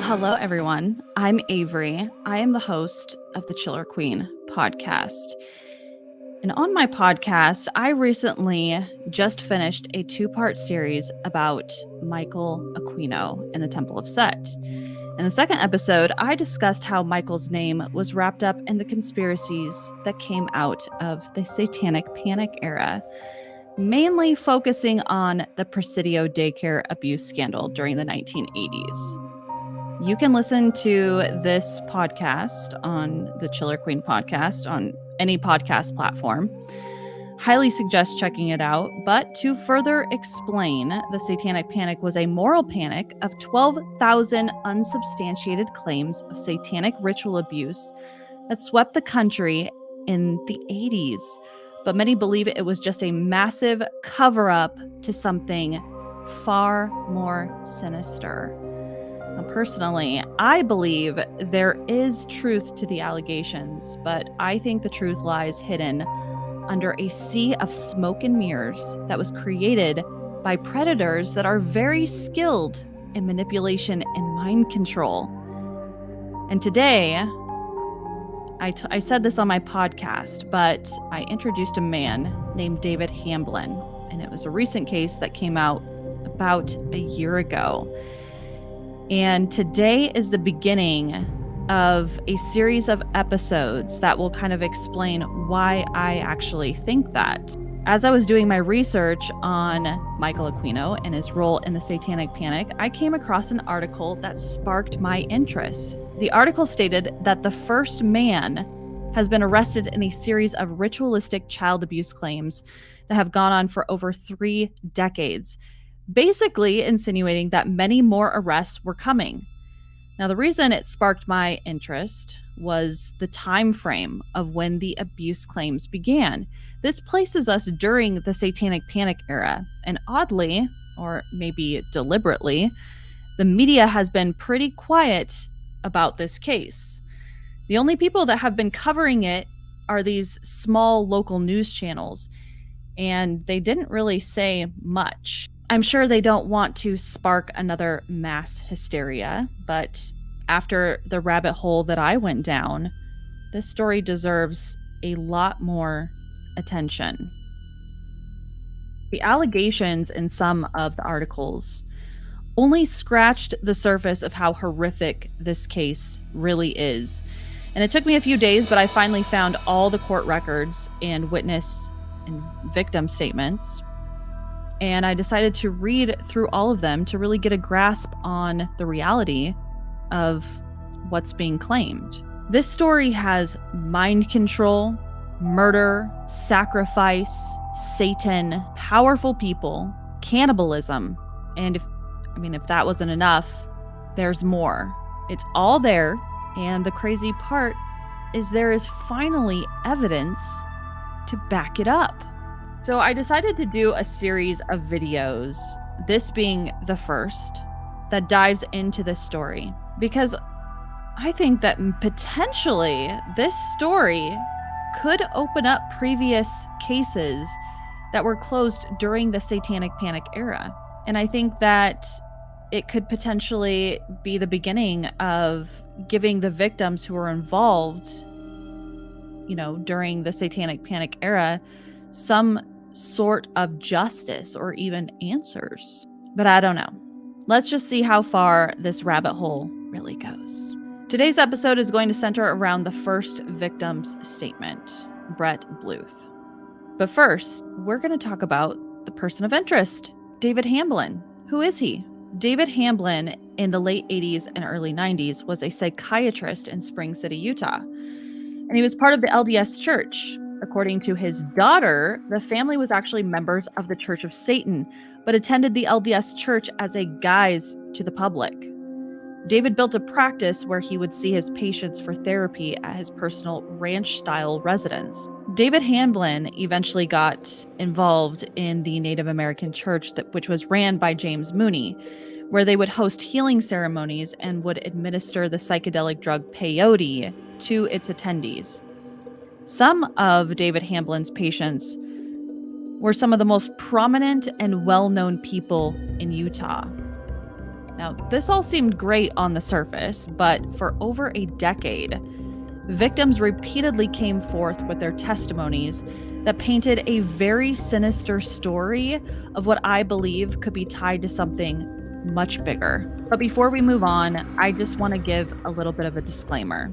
Hello, everyone. I'm Avery. I am the host of the Chiller Queen podcast. And on my podcast, I recently just finished a 2-part series about Michael Aquino in the Temple of Set. In the second episode, I discussed how Michael's name was wrapped up in the conspiracies that came out of the Satanic Panic era, mainly focusing on the Presidio daycare abuse scandal during the 1980s. You can listen to this podcast on the Chiller Queen podcast on any podcast platform. Highly suggest checking it out. But to further explain, the Satanic Panic was a moral panic of 12,000 unsubstantiated claims of satanic ritual abuse that swept the country in the 80s. But many believe it was just a massive cover-up to something far more sinister. Now, personally, I believe there is truth to the allegations, but I think the truth lies hidden under a sea of smoke and mirrors that was created by predators that are very skilled in manipulation and mind control. And today, I said this on my podcast, but I introduced a man named David Hamblin, and it was a recent case that came out about a year ago. And today is the beginning of a series of episodes that will kind of explain why I actually think that. As I was doing my research on Michael Aquino and his role in the Satanic Panic, I came across an article that sparked my interest. The article stated that the first man has been arrested in a series of ritualistic child abuse claims that have gone on for over 3 decades, basically insinuating that many more arrests were coming. Now, the reason it sparked my interest was the time frame of when the abuse claims began. This places us during the Satanic Panic era, and oddly, or maybe deliberately, the media has been pretty quiet about this case. The only people that have been covering it are these small local news channels, and they didn't really say much. I'm sure they don't want to spark another mass hysteria, but after the rabbit hole that I went down, this story deserves a lot more attention. The allegations in some of the articles only scratched the surface of how horrific this case really is. And it took me a few days, but I finally found all the court records and witness and victim statements. And I decided to read through all of them to really get a grasp on the reality of what's being claimed. This story has mind control, murder, sacrifice, Satan, powerful people, cannibalism, and if that wasn't enough, there's more. It's all there, and the crazy part is there is finally evidence to back it up. So I decided to do a series of videos, this being the first, that dives into this story, because I think that potentially this story could open up previous cases that were closed during the Satanic Panic era. And I think that it could potentially be the beginning of giving the victims who were involved, during the Satanic Panic era, some sort of justice or even answers. But I don't know. Let's just see how far this rabbit hole really goes. Today's episode is going to center around the first victim's statement, Brett Bluth. But first, we're going to talk about the person of interest, David Hamblin. Who is he? David Hamblin, in the late 80s and early 90s, was a psychiatrist in Spring City, Utah. And he was part of the LDS Church. According to his daughter, the family was actually members of the Church of Satan, but attended the LDS Church as a guise to the public. David built a practice where he would see his patients for therapy at his personal ranch-style residence. David Hamblin eventually got involved in the Native American church, which was ran by James Mooney, where they would host healing ceremonies and would administer the psychedelic drug peyote to its attendees. Some of David Hamblin's patients were some of the most prominent and well-known people in Utah. Now, this all seemed great on the surface, but for over a decade, victims repeatedly came forth with their testimonies that painted a very sinister story of what I believe could be tied to something much bigger. But before we move on, I just want to give a little bit of a disclaimer.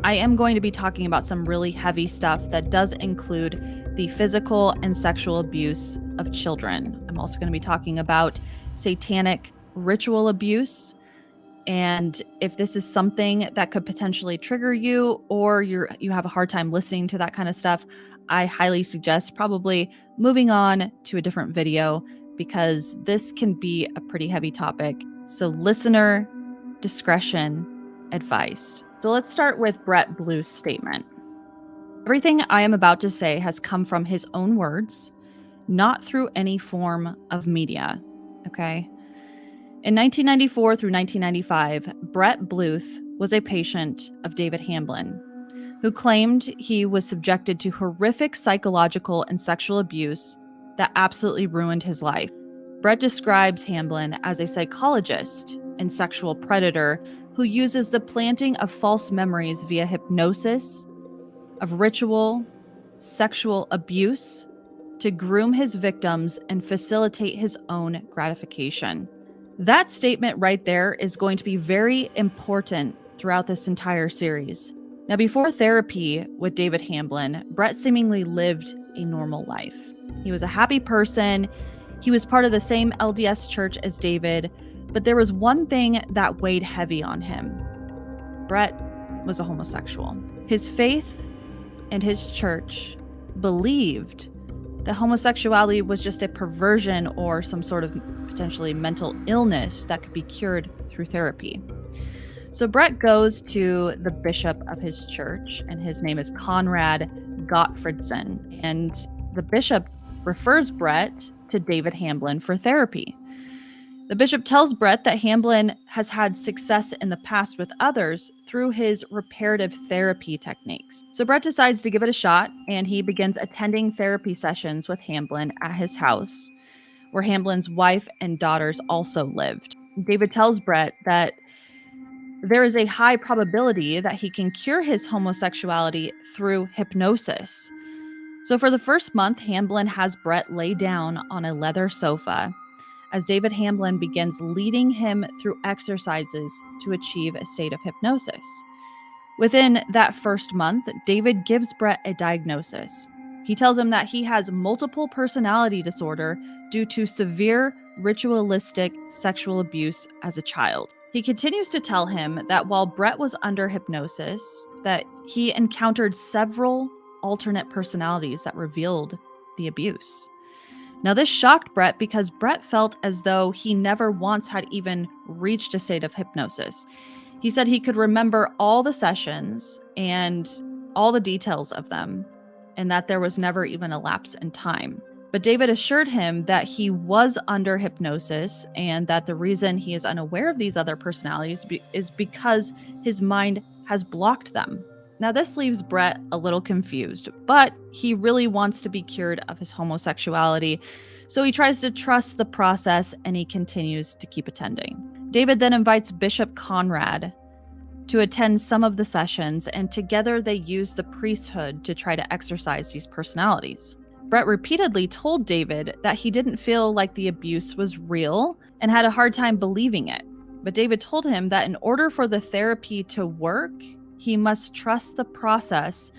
I am going to be talking about some really heavy stuff that does include the physical and sexual abuse of children. I'm also going to be talking about satanic ritual abuse. And if this is something that could potentially trigger you, or you have a hard time listening to that kind of stuff, I highly suggest probably moving on to a different video, because this can be a pretty heavy topic. So listener discretion advised. So let's start with Brett Bluth's statement. Everything I am about to say has come from his own words, not through any form of media. Okay. In 1994 through 1995, Brett Bluth was a patient of David Hamblin, who claimed he was subjected to horrific psychological and sexual abuse that absolutely ruined his life. Brett describes Hamblin as a psychologist and sexual predator who uses the planting of false memories via hypnosis, of ritual, sexual abuse to groom his victims and facilitate his own gratification. That statement right there is going to be very important throughout this entire series. Now, before therapy with David Hamblin, Brett seemingly lived a normal life. He was a happy person. He was part of the same LDS church as David, but there was one thing that weighed heavy on him. Brett was a homosexual. His faith and his church believed that homosexuality was just a perversion or some sort of potentially mental illness that could be cured through therapy. So Brett goes to the bishop of his church, and his name is Conrad Gottfredson. And the bishop refers Brett to David Hamblin for therapy. The bishop tells Brett that Hamblin has had success in the past with others through his reparative therapy techniques. So Brett decides to give it a shot, and he begins attending therapy sessions with Hamblin at his house, where Hamblin's wife and daughters also lived. David tells Brett that there is a high probability that he can cure his homosexuality through hypnosis. So for the first month, Hamblin has Brett lay down on a leather sofa as David Hamblin begins leading him through exercises to achieve a state of hypnosis. Within that first month, David gives Brett a diagnosis. He tells him that he has multiple personality disorder due to severe ritualistic sexual abuse as a child. He continues to tell him that while Brett was under hypnosis, that he encountered several alternate personalities that revealed the abuse. Now, this shocked Brett because Brett felt as though he never once had even reached a state of hypnosis. He said he could remember all the sessions and all the details of them, and that there was never even a lapse in time. But David assured him that he was under hypnosis and that the reason he is unaware of these other personalities is because his mind has blocked them. Now, this leaves Brett a little confused, but he really wants to be cured of his homosexuality, so he tries to trust the process and he continues to keep attending. David then invites Bishop Conrad to attend some of the sessions, and together they use the priesthood to try to exorcise these personalities. Brett repeatedly told David that he didn't feel like the abuse was real and had a hard time believing it. But David told him that in order for the therapy to work, he must trust the process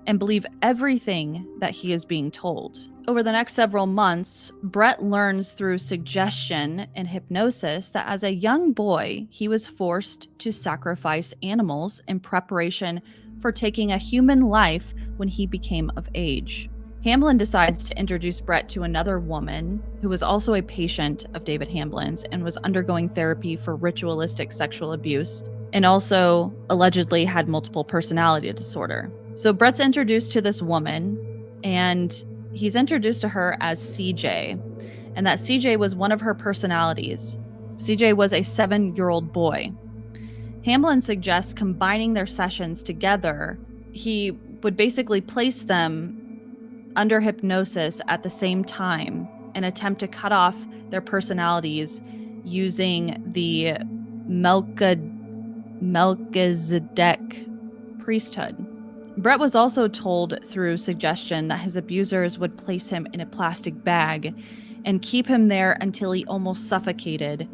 and believe everything that he is being told. Over the next several months, Brett learns through suggestion and hypnosis that as a young boy, he was forced to sacrifice animals in preparation for taking a human life when he became of age. Hamblin decides to introduce Brett to another woman who was also a patient of David Hamblin's and was undergoing therapy for ritualistic sexual abuse, and also allegedly had multiple personality disorder. So Brett's introduced to this woman, and he's introduced to her as CJ, and that CJ was one of her personalities. CJ was a 7-year-old boy. Hamblin suggests combining their sessions together. He would basically place them under hypnosis at the same time and attempt to cut off their personalities using the Melchizedek priesthood. Brett was also told through suggestion that his abusers would place him in a plastic bag and keep him there until he almost suffocated,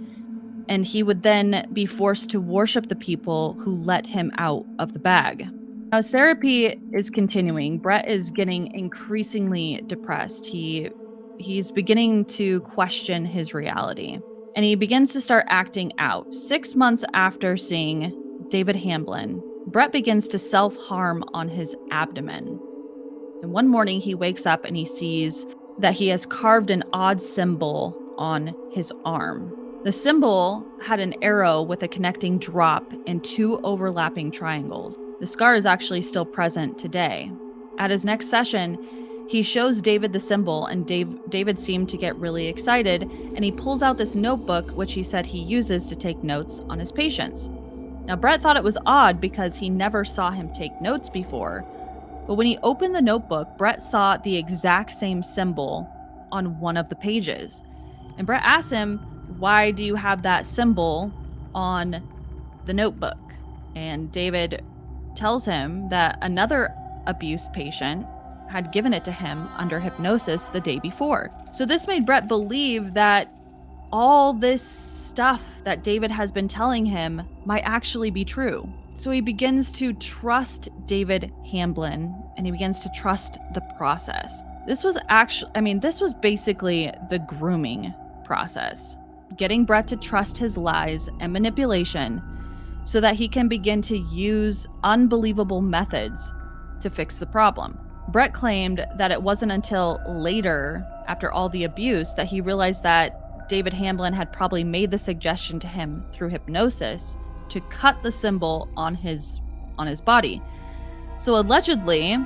and he would then be forced to worship the people who let him out of the bag. Now, as therapy is continuing, Brett is getting increasingly depressed. He's beginning to question his reality, and he begins to start acting out. 6 months after seeing David Hamblin, Brett begins to self-harm on his abdomen. And one morning he wakes up and he sees that he has carved an odd symbol on his arm. The symbol had an arrow with a connecting drop and 2 overlapping triangles. The scar is actually still present today. At his next session, he shows David the symbol, and David seemed to get really excited, and he pulls out this notebook, which he said he uses to take notes on his patients. Now, Brett thought it was odd because he never saw him take notes before, but when he opened the notebook, Brett saw the exact same symbol on one of the pages. And Brett asked him, "Why do you have that symbol on the notebook?" And David tells him that another abuse patient had given it to him under hypnosis the day before. So this made Brett believe that all this stuff that David has been telling him might actually be true. So he begins to trust David Hamblin, and he begins to trust the process. This was basically the grooming process, getting Brett to trust his lies and manipulation so that he can begin to use unbelievable methods to fix the problem. Brett claimed that it wasn't until later, after all the abuse, that he realized that David Hamblin had probably made the suggestion to him through hypnosis to cut the symbol on his body. So allegedly,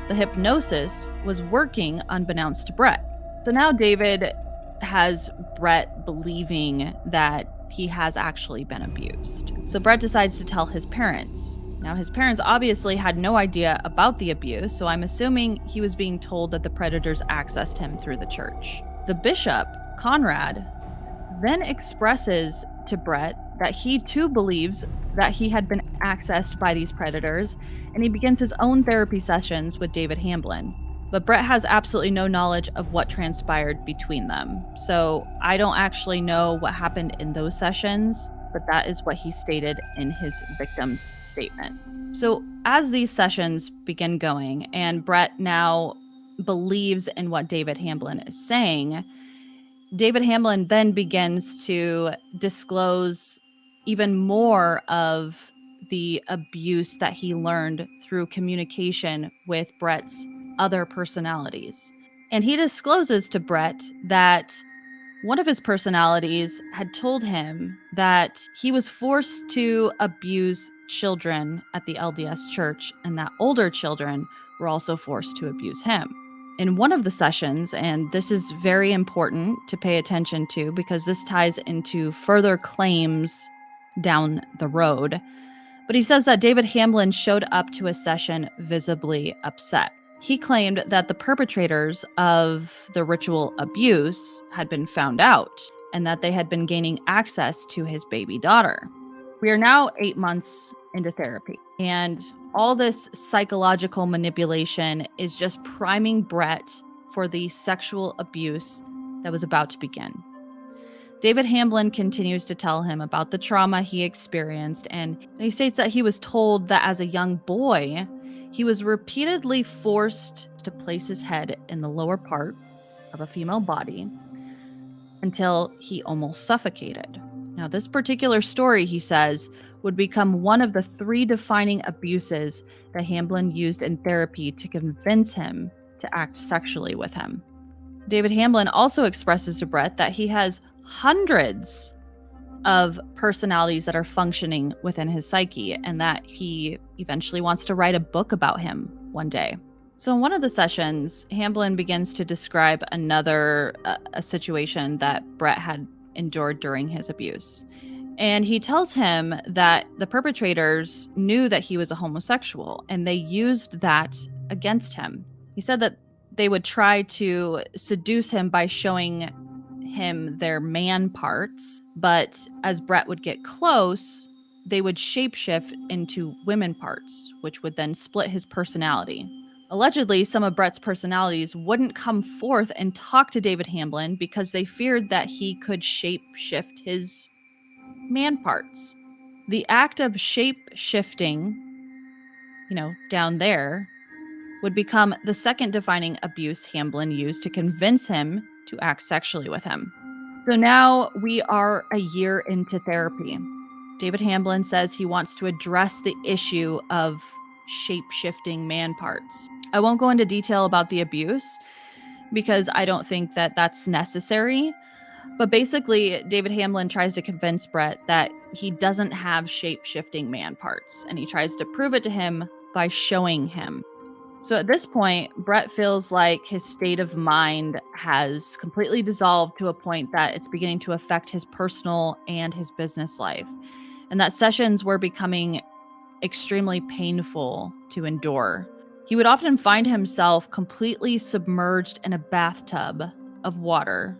the hypnosis was working unbeknownst to Brett. So now David has Brett believing that he has actually been abused. So Brett decides to tell his parents. Now, his parents obviously had no idea about the abuse, so I'm assuming he was being told that the predators accessed him through the church. The bishop, Conrad, then expresses to Brett that he too believes that he had been accessed by these predators, and he begins his own therapy sessions with David Hamblin. But Brett has absolutely no knowledge of what transpired between them. So I don't actually know what happened in those sessions, but that is what he stated in his victim's statement. So as these sessions begin going, and Brett now believes in what David Hamblin is saying, David Hamblin then begins to disclose even more of the abuse that he learned through communication with Brett's other personalities. And he discloses to Brett that one of his personalities had told him that he was forced to abuse children at the LDS church, and that older children were also forced to abuse him. In one of the sessions, and this is very important to pay attention to because this ties into further claims down the road, but he says that David Hamblin showed up to a session visibly upset. He claimed that the perpetrators of the ritual abuse had been found out and that they had been gaining access to his baby daughter. We are now 8 months into therapy, and all this psychological manipulation is just priming Brett for the sexual abuse that was about to begin. David Hamblin continues to tell him about the trauma he experienced, and he states that he was told that as a young boy, he was repeatedly forced to place his head in the lower part of a female body until he almost suffocated. Now, this particular story, he says, would become one of the 3 defining abuses that Hamblin used in therapy to convince him to act sexually with him. David Hamblin also expresses to Brett that he has hundreds of personalities that are functioning within his psyche, and that he eventually wants to write a book about him one day. So in one of the sessions, Hamblin begins to describe another a situation that Brett had endured during his abuse. And he tells him that the perpetrators knew that he was a homosexual, and they used that against him. He said that they would try to seduce him by showing him their man parts, but as Brett would get close, they would shapeshift into women parts, which would then split his personality. Allegedly, some of Brett's personalities wouldn't come forth and talk to David Hamblin because they feared that he could shapeshift his man parts. The act of shape-shifting, down there, would become the second defining abuse Hamblin used to convince him to act sexually with him. So now we are a year into therapy. David Hamblin says he wants to address the issue of shape-shifting man parts. I won't go into detail about the abuse because I don't think that that's necessary. But basically, David Hamblin tries to convince Brett that he doesn't have shape-shifting man parts, and he tries to prove it to him by showing him. So at this point, Brett feels like his state of mind has completely dissolved to a point that it's beginning to affect his personal and his business life, and that sessions were becoming extremely painful to endure. He would often find himself completely submerged in a bathtub of water,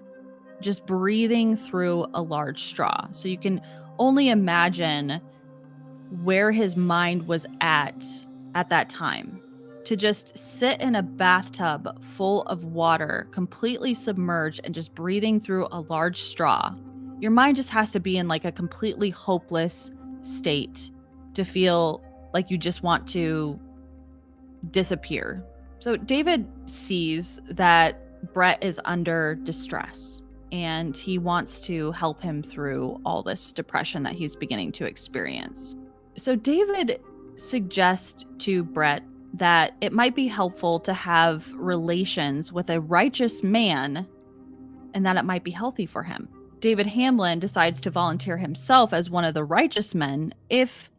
just breathing through a large straw. So you can only imagine where his mind was at that time. To just sit in a bathtub full of water, completely submerged and just breathing through a large straw. Your mind just has to be in like a completely hopeless state to feel like you just want to disappear. So David sees that Brett is under distress and he wants to help him through all this depression that he's beginning to experience. So David suggests to Brett that it might be helpful to have relations with a righteous man and that it might be healthy for him. David Hamblin decides to volunteer himself as one of the righteous men if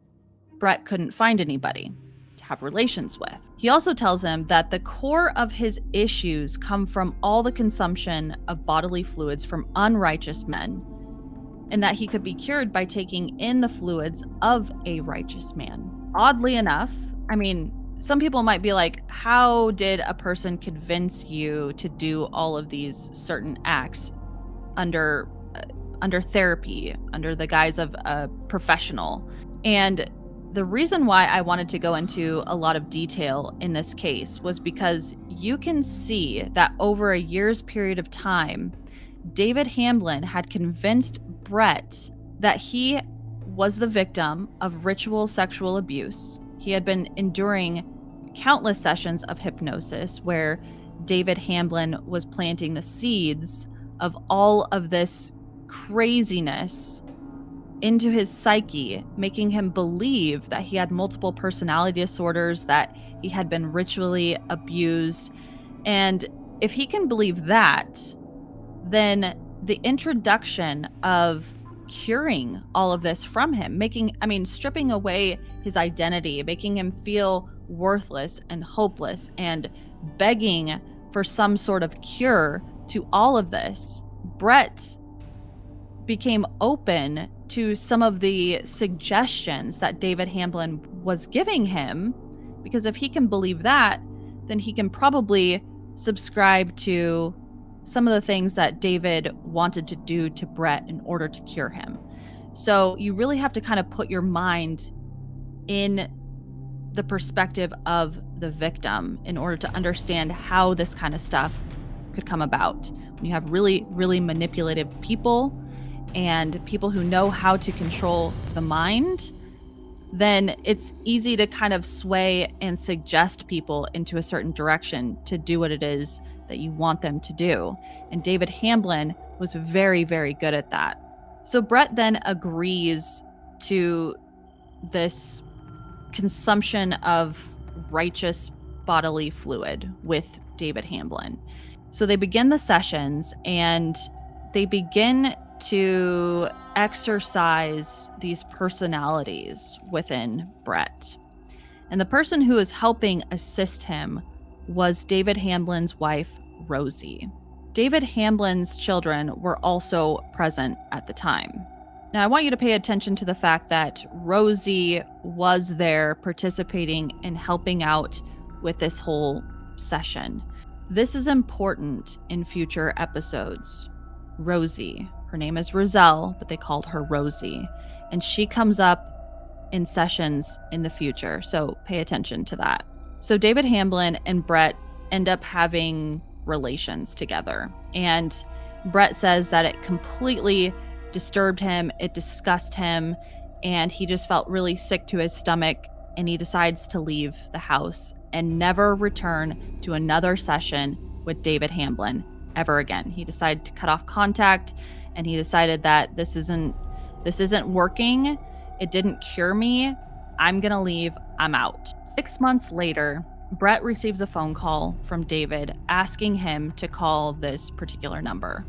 Brett couldn't find anybody to have relations with. He also tells him that the core of his issues come from all the consumption of bodily fluids from unrighteous men, and that he could be cured by taking in the fluids of a righteous man. Oddly enough, some people might be like, how did a person convince you to do all of these certain acts under therapy, under the guise of a professional? And the reason why I wanted to go into a lot of detail in this case was because you can see that over a year's period of time, David Hamblin had convinced Brett that he was the victim of ritual sexual abuse. He had been enduring countless sessions of hypnosis where David Hamblin was planting the seeds of all of this craziness into his psyche, making him believe that he had multiple personality disorders, that he had been ritually abused. And if he can believe that, then the introduction of curing all of this from him, stripping away his identity, making him feel worthless and hopeless and begging for some sort of cure to all of this, Brett became open to some of the suggestions that David Hamblin was giving him, because if he can believe that, then he can probably subscribe to some of the things that David wanted to do to Brett in order to cure him. So you really have to kind of put your mind in the perspective of the victim in order to understand how this kind of stuff could come about. When you have really, really manipulative people and people who know how to control the mind, then it's easy to kind of sway and suggest people into a certain direction to do what it is that you want them to do. And David Hamblin was very, very good at that. So Brett then agrees to this consumption of righteous bodily fluid with David Hamblin. So they begin the sessions and they begin to exercise these personalities within Brett. And the person who is helping assist him was David Hamblin's wife, Rosie. David Hamblin's children were also present at the time. Now, I want you to pay attention to the fact that Rosie was there participating and helping out with this whole session. This is important in future episodes. Rosie. Her name is Roselle, but they called her Rosie. And she comes up in sessions in the future, so pay attention to that. So David Hamblin and Brett end up having relations together. And Brett says that it completely disturbed him, it disgusted him, and he just felt really sick to his stomach, and he decides to leave the house and never return to another session with David Hamblin ever again. He decided to cut off contact, and he decided that this isn't working. It didn't cure me. I'm going to leave. I'm out. 6 months later, Brett received a phone call from David asking him to call this particular number.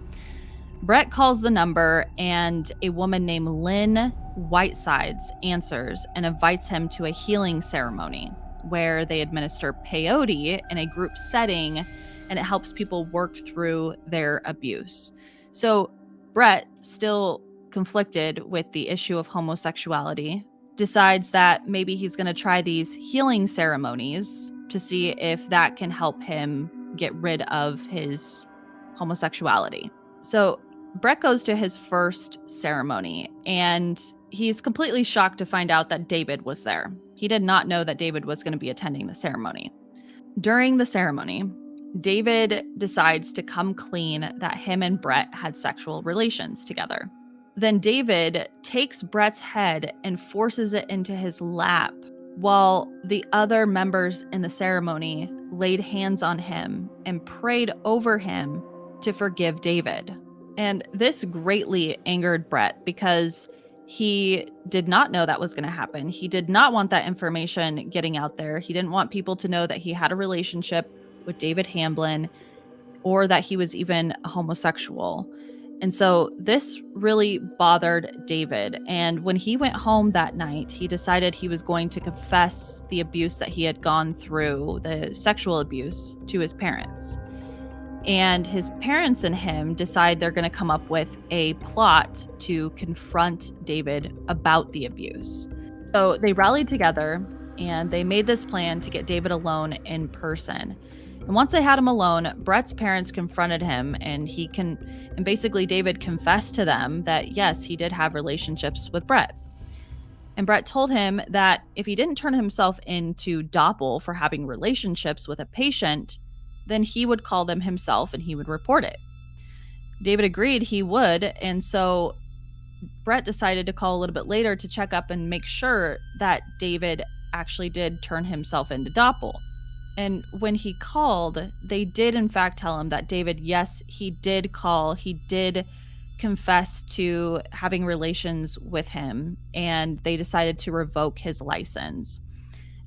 Brett calls the number, and a woman named Lynn Whitesides answers and invites him to a healing ceremony where they administer peyote in a group setting, and it helps people work through their abuse. So Brett, still conflicted with the issue of homosexuality, decides that maybe he's going to try these healing ceremonies to see if that can help him get rid of his homosexuality. So Brett goes to his first ceremony, and he's completely shocked to find out that David was there. He did not know that David was going to be attending the ceremony. During the ceremony, David decides to come clean that him and Brett had sexual relations together. Then David takes Brett's head and forces it into his lap, while the other members in the ceremony laid hands on him and prayed over him to forgive David. And this greatly angered Brett because he did not know that was going to happen. He did not want that information getting out there. He didn't want people to know that he had a relationship with David Hamblin or that he was even homosexual. And so this really bothered David. And when he went home that night, he decided he was going to confess the abuse that he had gone through, the sexual abuse, to his parents. And his parents and him decide they're going to come up with a plot to confront David about the abuse. So they rallied together and they made this plan to get David alone in person. And once they had him alone, Brett's parents confronted him, and basically David confessed to them that yes, he did have relationships with Brett. And Brett told him that if he didn't turn himself into Doppel for having relationships with a patient, then he would call them himself and he would report it. David agreed he would, and so Brett decided to call a little bit later to check up and make sure that David actually did turn himself into Doppel. And when he called, they did in fact tell him that David, yes, he did call, he did confess to having relations with him, and they decided to revoke his license.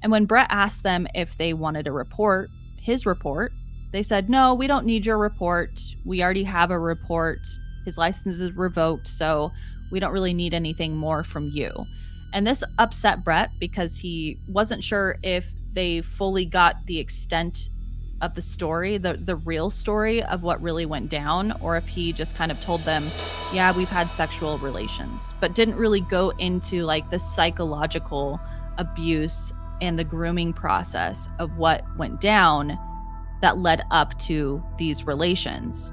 And when Brett asked them if they wanted to report his report, they said, no, we don't need your report. We already have a report. His license is revoked, so we don't really need anything more from you. And this upset Brett because he wasn't sure if they fully got the extent of the story, the real story of what really went down, or if he just kind of told them, yeah, we've had sexual relations, but didn't really go into like the psychological abuse and the grooming process of what went down that led up to these relations.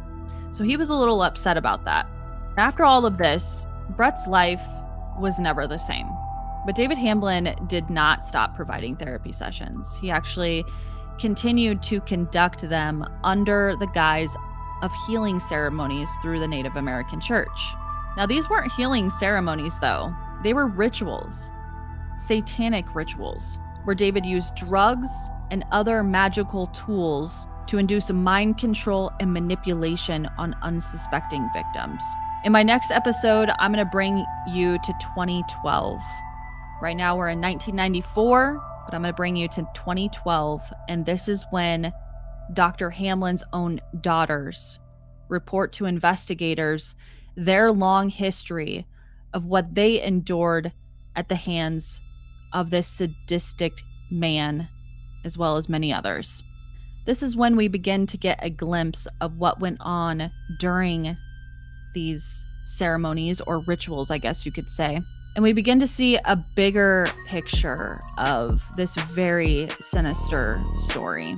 So he was a little upset about that. After all of this, Brett's life was never the same. But David Hamblin did not stop providing therapy sessions. He actually continued to conduct them under the guise of healing ceremonies through the Native American church. Now, these weren't healing ceremonies, though. They were rituals, satanic rituals, where David used drugs and other magical tools to induce mind control and manipulation on unsuspecting victims. In my next episode, I'm going to bring you to 2012. Right now we're in 1994, but I'm going to bring you to 2012. And this is when Dr. Hamlin's own daughters report to investigators their long history of what they endured at the hands of this sadistic man, as well as many others. This is when we begin to get a glimpse of what went on during these ceremonies, or rituals, I guess you could say. And we begin to see a bigger picture of this very sinister story.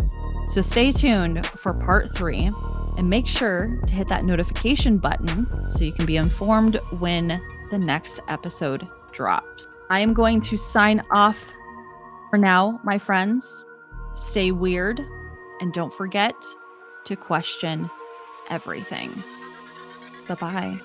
So stay tuned for part 3. And make sure to hit that notification button so you can be informed when the next episode drops. I am going to sign off for now, my friends. Stay weird and don't forget to question everything. Bye-bye.